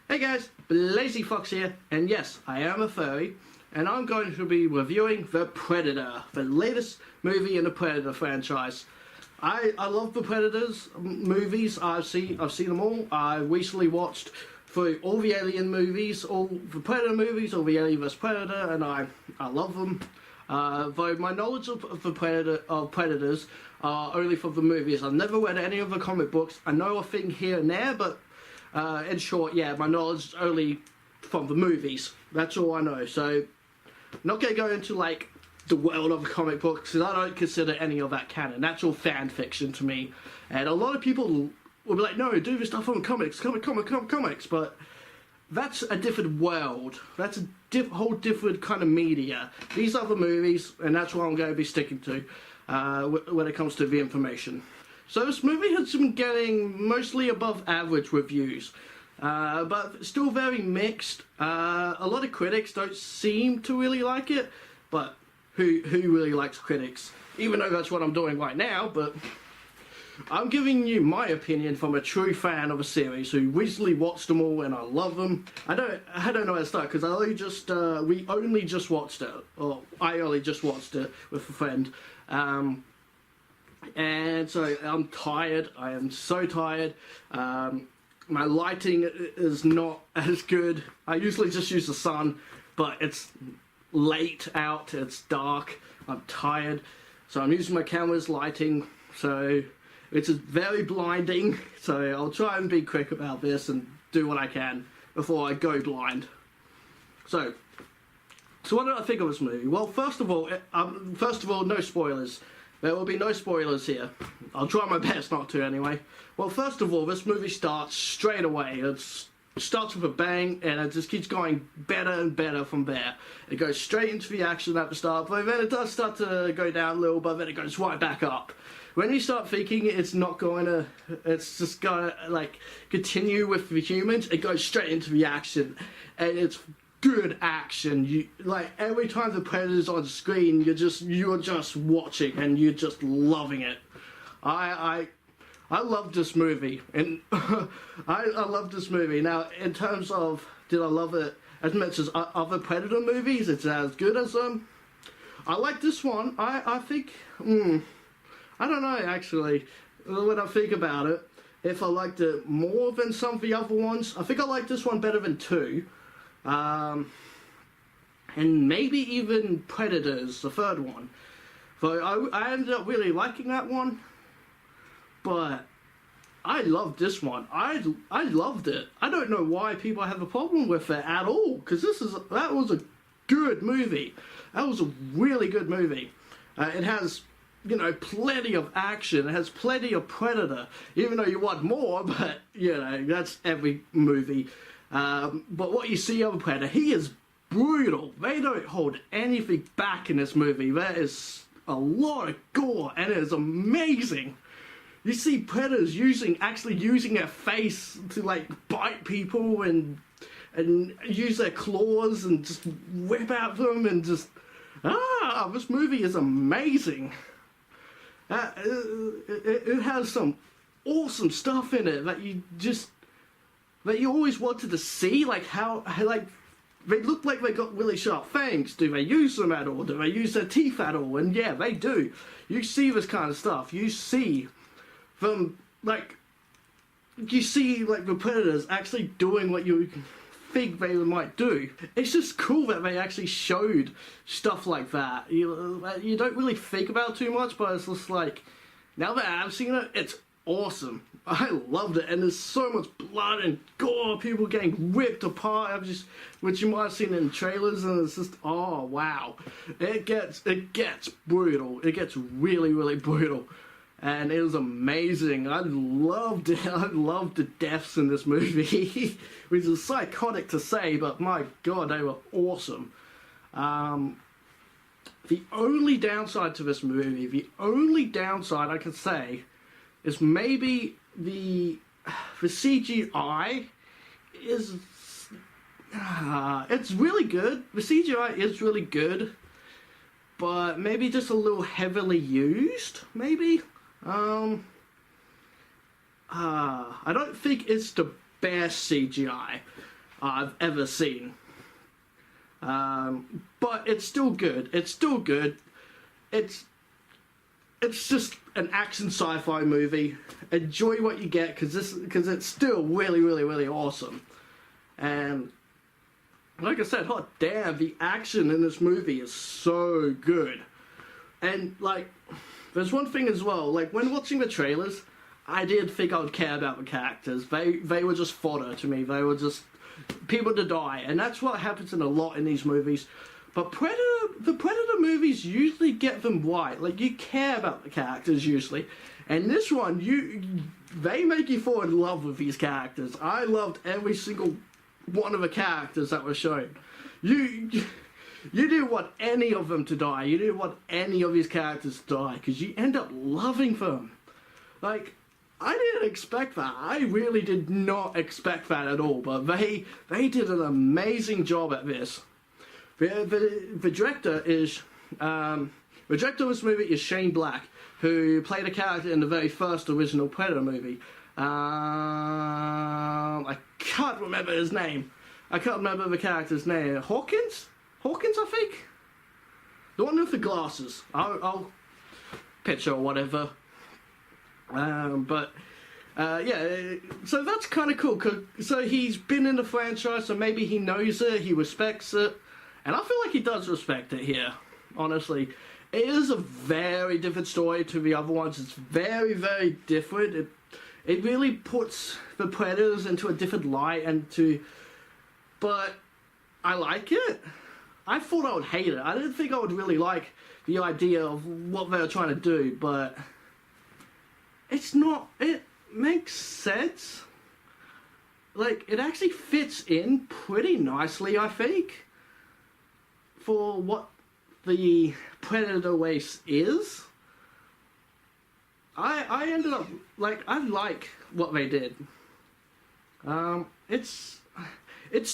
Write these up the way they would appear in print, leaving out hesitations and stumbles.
Hey guys, Blazie Fox here, and yes, I am a furry, and I'm going to be reviewing The Predator, the latest movie in the Predator franchise. I love the Predators movies. I've seen them all. I recently watched through all the Alien movies, all the Predator movies, all the Alien vs Predator, and I love them. Though my knowledge of Predators are only from the movies. I've never read any of the comic books. I know a thing here and there, but in short, yeah, my knowledge is only from the movies. That's all I know. So, I'm not going to go into, like, the world of the comic books, because I don't consider any of that canon. That's all fan fiction to me. And a lot of people will be like, no, do this stuff on comics, but that's a different world. That's a whole different kind of media. These are the movies, and that's what I'm going to be sticking to when it comes to the information. So this movie has been getting mostly above average reviews, but still very mixed. A lot of critics don't seem to really like it, but who really likes critics? Even though that's what I'm doing right now, but I'm giving you my opinion from a true fan of a series who recently watched them all and I love them. I don't know how to start because we only just watched it, or I only just watched it with a friend. And so I'm tired. I am so tired. My lighting is not as good. I usually just use the sun, but it's late out, it's dark, I'm tired, so I'm using my camera's lighting, so it's very blinding, so I'll try and be quick about this and do what I can before I go blind. So what did I think of this movie? Well, first of all, no spoilers. There will be no spoilers here. I'll try my best not to anyway. Well, first of all, this movie starts straight away. It starts with a bang, and it just keeps going better and better from there. It goes straight into the action at the start, but then it does start to go down a little, but then it goes right back up. When you start thinking it's just gonna, like, continue with the humans, it goes straight into the action, and it's good action. Like, every time the Predator's on screen, you're just watching and you're just loving it. I love this movie, and I love this movie. Now, in terms of did I love it as much as other Predator movies, it's as good as them. I like this one. I think I don't know actually. When I think about it, if I liked it more than some of the other ones, I think I like this one better than 2. And maybe even Predators, the third one. So I ended up really liking that one, but I loved this one. I loved it. I don't know why people have a problem with it at all, because that was a good movie. That was a really good movie. It has, you know, plenty of action. It has plenty of Predator, even though you want more, but, you know, that's every movie. But what you see of Predator, he is brutal. They don't hold anything back in this movie. There is a lot of gore, and it is amazing. You see Predators actually using their face to, like, bite people and use their claws and just whip out them and just this movie is amazing. It has some awesome stuff in it that you always wanted to see, like how they look like they got really sharp fangs. Do they use them at all? Do they use their teeth at all? And yeah, they do. You see this kind of stuff. You see them, like, the Predators actually doing what you think they might do. It's just cool that they actually showed stuff like that. You don't really think about it too much, but it's just like, now that I've seen it, it's awesome. I loved it, and there's so much blood and gore, people getting ripped apart, which you might have seen in trailers, and it's just, oh wow. It gets brutal. It gets really, really brutal. And it was amazing. I loved it. I loved the deaths in this movie, which is psychotic to say, but my god, they were awesome. The only downside to this movie, the only downside I could say, is maybe the CGI is it's really good. The CGI is really good, but maybe just a little heavily used, maybe. I don't think it's the best CGI. I've ever seen. But it's still good. It's still good. It's just an action sci-fi movie. Enjoy what you get, because it's still really, really, really awesome. And like I said, hot damn, the action in this movie is so good. And like, there's one thing as well. Like, when watching the trailers, I did think I would care about the characters. They were just fodder to me. They were just people to die, and that's what happens in a lot in these movies. But the Predator movies usually get them right. Like, you care about the characters usually, and this one, they make you fall in love with these characters. I loved every single one of the characters that were shown. You didn't want any of them to die. You didn't want any of these characters to die, because you end up loving them. Like, I didn't expect that. I really did not expect that at all. But they did an amazing job at this. The director is the director of this movie is Shane Black, who played a character in the very first original Predator movie. I can't remember his name. I can't remember the character's name. Hawkins, I think. The one with the glasses. I'll picture or whatever. Yeah, so that's kind of cool. So he's been in the franchise, so maybe he knows it, he respects it, and I feel like he does respect it here, honestly. It is a very different story to the other ones. It's very, very different. It really puts the Predators into a different light, but I like it. I thought I would hate it. I didn't think I would really like the idea of what they were trying to do, but it's not, it makes sense. Like, it actually fits in pretty nicely, I think, for what the Predator race is. I ended up, like, I like what they did. It's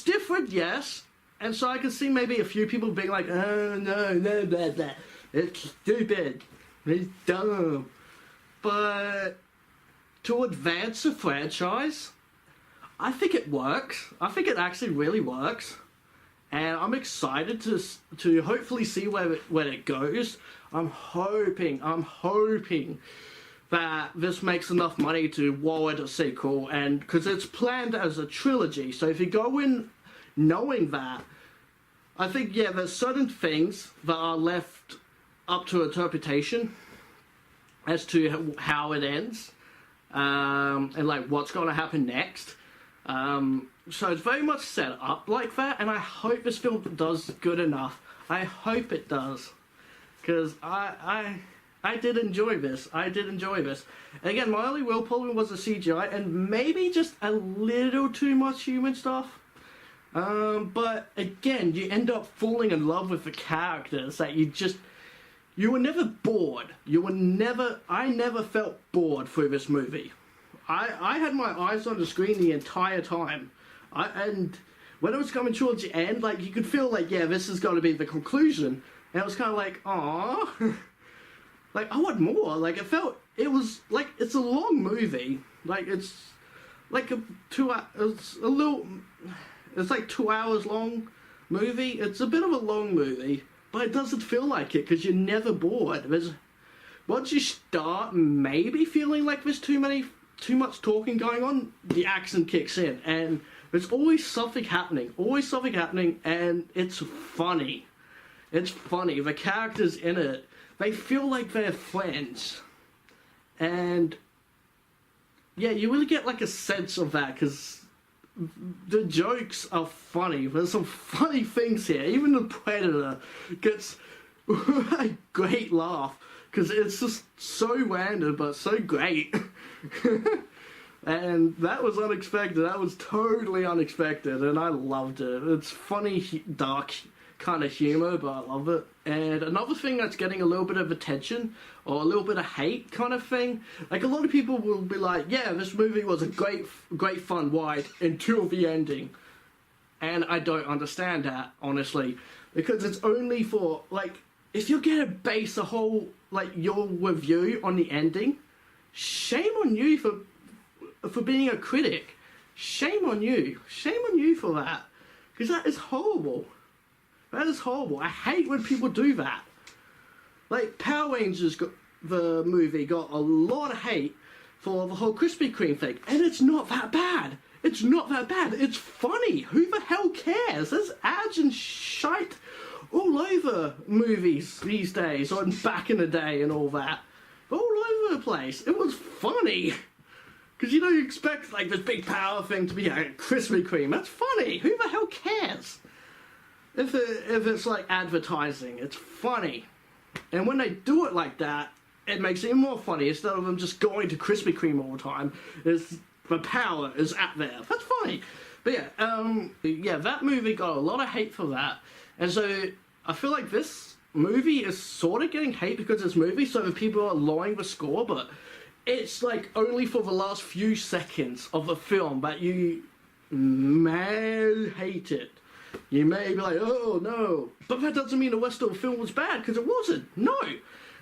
different, yes, and so I can see maybe a few people being like, oh, no, that. It's stupid. It's dumb. But to advance the franchise, I think it works. I think it actually really works. And I'm excited to hopefully see where it goes. I'm hoping that this makes enough money to warrant a sequel, and because it's planned as a trilogy. So if you go in knowing that, I think, yeah, there's certain things that are left up to interpretation as to how it ends, and like what's going to happen next. So it's very much set up like that, and I hope this film does good enough. I hope it does, because I did enjoy this. I did enjoy this. And again, my only real problem was the CGI, and maybe just a little too much human stuff. But again, you end up falling in love with the characters that you were never bored. I never felt bored through this movie. I had my eyes on the screen the entire time. And when it was coming towards the end, like, you could feel like, yeah, this is going to be the conclusion. And it was kind of like, aww. Like, I want more. Like, it was like, it's a long movie. Like, it's like it's like 2 hours long movie. It's a bit of a long movie, but it doesn't feel like it, because you're never bored. Once you start maybe feeling like there's too much talking going on, the action kicks in, and there's always something happening, and it's funny. It's funny. The characters in it, they feel like they're friends, and yeah, you really get like a sense of that, because the jokes are funny. There's some funny things here. Even the Predator gets a great laugh, because it's just so random but so great. And that was unexpected. That was totally unexpected, and I loved it. It's funny, dark kind of humor, but I love it. And another thing that's getting a little bit of attention, or a little bit of hate kind of thing, like, a lot of people will be like, yeah, this movie was a great fun ride until the ending. And I don't understand that, honestly, because it's only for, like, if you're gonna base a whole, like, your review on the ending, shame on you for being a critic. shame on you. Shame on you for that. Because that is horrible. That is horrible. I hate when people do that. Like, Power Rangers, the movie, got a lot of hate for the whole Krispy Kreme thing. And it's not that bad. It's not that bad. It's funny. Who the hell cares? There's ads and shite all over movies these days, or back in the day and all that. All over the place. It was funny. Because you don't expect, like, this big power thing to be a Krispy Kreme. That's funny. Who the hell cares? If it's like advertising, it's funny. And when they do it like that, it makes it even more funny. Instead of them just going to Krispy Kreme all the time, the power is at there. That's funny. But yeah, that movie got a lot of hate for that. And so I feel like this movie is sort of getting hate because it's a movie, so the people are lowering the score, but it's like only for the last few seconds of the film that you may hate it. You may be like, oh no. But that doesn't mean the rest of the film was bad, because it wasn't. No.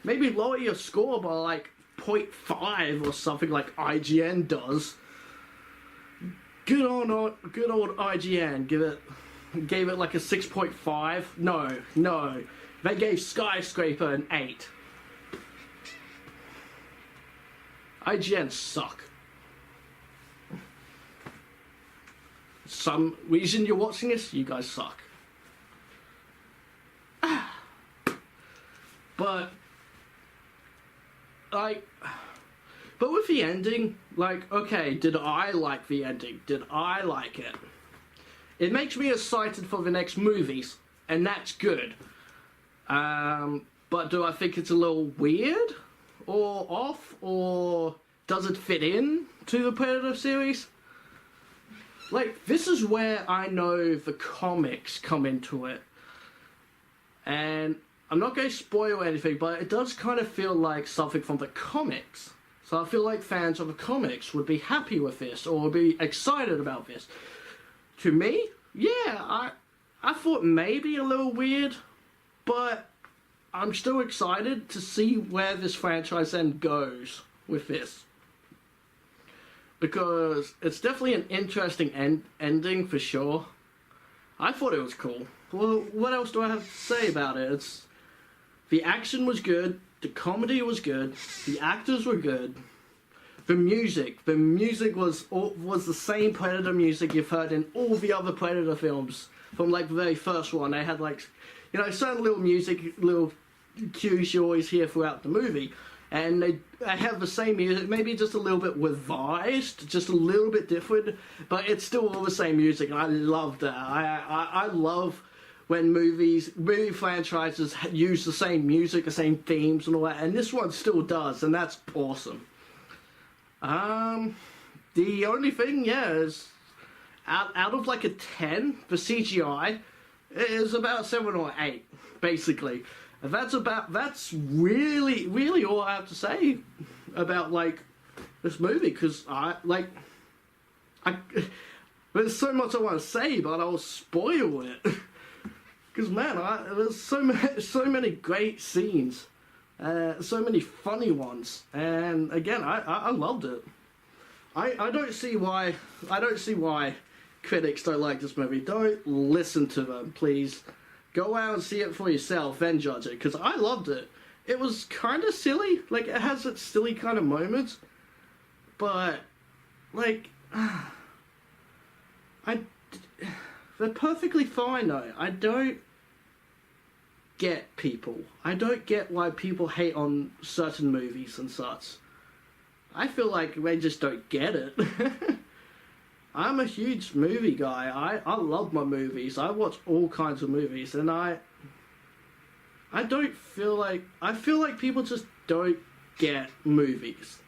Maybe lower your score by like 0.5 or something like IGN does. Good old IGN gave it like a 6.5. No. They gave Skyscraper an 8. IGN suck. Some reason you're watching this, you guys suck. But with the ending, like, okay, did I like the ending? Did I like it? It makes me excited for the next movies, and that's good. But do I think it's a little weird? Or off? Or does it fit in to the Predator series? Like, this is where I know the comics come into it. And I'm not going to spoil anything, but it does kind of feel like something from the comics. So I feel like fans of the comics would be happy with this, or would be excited about this. To me, yeah, I thought maybe a little weird, but I'm still excited to see where this franchise then goes with this. Because it's definitely an interesting ending for sure. I thought it was cool. Well, what else do I have to say about it? The action was good, the comedy was good, the actors were good. The music was the same Predator music you've heard in all the other Predator films. From like the very first one, they had like, you know, certain little music, little cues you always hear throughout the movie. And they have the same music, maybe just a little bit revised, just a little bit different, but it's still all the same music, and I love that. I love when movie franchises use the same music, the same themes and all that, and this one still does, and that's awesome. The only thing, is out of like a 10, the CGI is about 7 or 8, basically. That's really all I have to say about like this movie, because there's so much I want to say, but I'll spoil it. Because man, there's so many great scenes, so many funny ones, and again, I loved it. I don't see why critics don't like this movie. Don't listen to them, please. Go out and see it for yourself, then judge it, because I loved it. It was kind of silly, like, it has its silly kind of moments, but, like, they're perfectly fine, though. I don't get people. I don't get why people hate on certain movies and such. I feel like they just don't get it. I'm a huge movie guy. I love my movies. I watch all kinds of movies, and I don't feel like... I feel like people just don't get movies.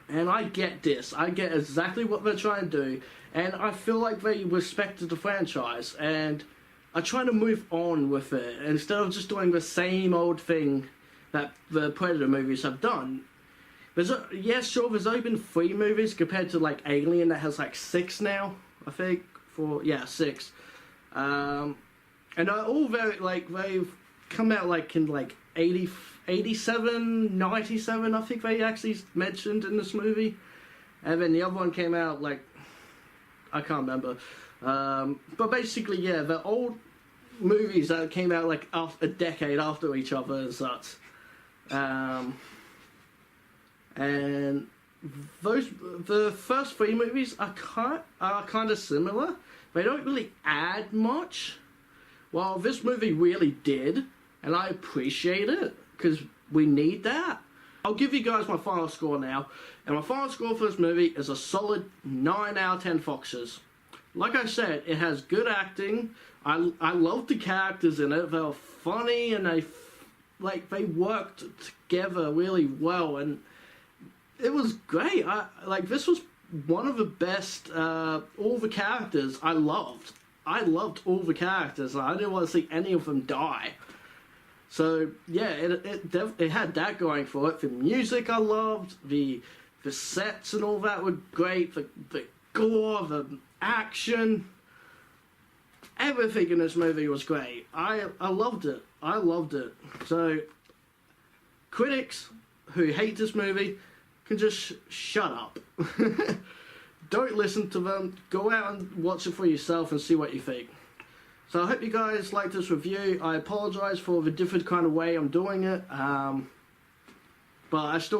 And I get this. I get exactly what they're trying to do, and I feel like they respected the franchise, and are trying to move on with it, instead of just doing the same old thing that the Predator movies have done. There's there's only been 3 movies compared to like Alien that has like 6 now, I think. 6. And they're all very, like, they've come out like in like 87, 97, I think they actually mentioned in this movie. And then the other one came out like I can't remember. But basically, yeah, the old movies that came out like a decade after each other and such. And the first three movies are kind of similar. They don't really add much. Well, this movie really did, and I appreciate it because we need that. I'll give you guys my final score now, and my final score for this movie is a solid 9 out of 10 foxes. Like I said, it has good acting. I love the characters in it. They were funny, and they worked together really well, and it was great. This was one of the best. All the characters I loved. I loved all the characters. I didn't want to see any of them die. So yeah, it had that going for it. The music I loved, the sets and all that were great. The gore, the action, everything in this movie was great. I loved it. I loved it. So critics who hate this movie can just shut up. Don't listen to them. Go out and watch it for yourself and see what you think. So I hope you guys like this review. I apologize for the different kind of way I'm doing it. But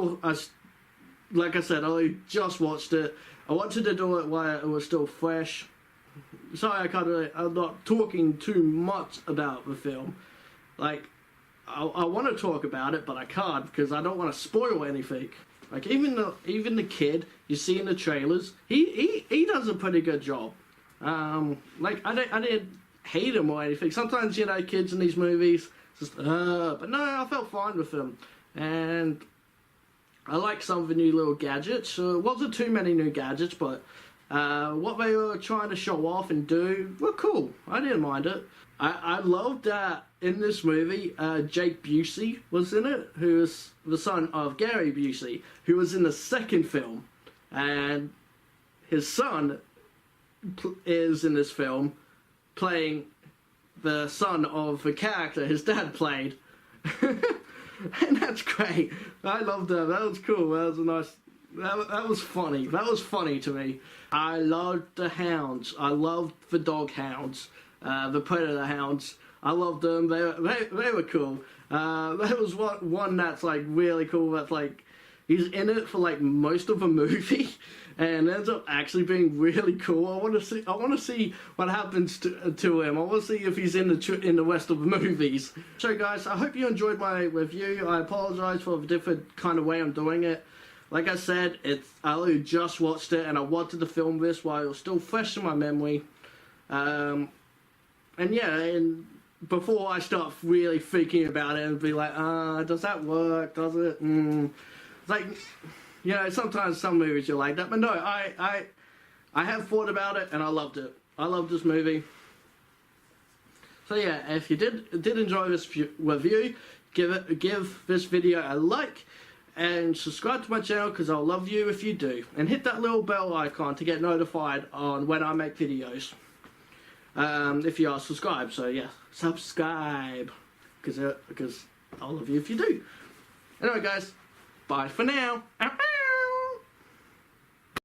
like I said, I just watched it. I wanted to do it while it was still fresh. Sorry, I'm not talking too much about the film. Like, I want to talk about it, but I can't because I don't want to spoil anything. Like, even the kid you see in the trailers, he does a pretty good job. I didn't hate him or anything. Sometimes, kids in these movies, just, but no, I felt fine with them. And I like some of the new little gadgets. It wasn't too many new gadgets, but what they were trying to show off and do were cool. I didn't mind it. I loved that in this movie, Jake Busey was in it, who is the son of Gary Busey, who was in the second film. And his son is in this film playing the son of the character his dad played. And that's great. I loved that. That was cool. That was a nice... That was funny. That was funny to me. I loved the hounds. I loved the dog hounds. The predator hounds. I loved them. They were cool. There was one that's like really cool. That's like he's in it for like most of the movie, and ends up actually being really cool. I want to see what happens to him. I want to see if he's in the rest of the movies. So guys, I hope you enjoyed my review. I apologize for the different kind of way I'm doing it. Like I said, I only just watched it, and I wanted to film this while it was still fresh in my memory. And yeah, and before I start really thinking about it and be like, does that work? Does it? It's like, sometimes some movies you're like that, but no, I have thought about it and I loved it. I loved this movie. So yeah, if you did enjoy this review, give this video a like and subscribe to my channel because I'll love you if you do. And hit that little bell icon to get notified on when I make videos. If you are subscribed, so yeah, subscribe because I'll love you if you do. Anyway guys, bye for now.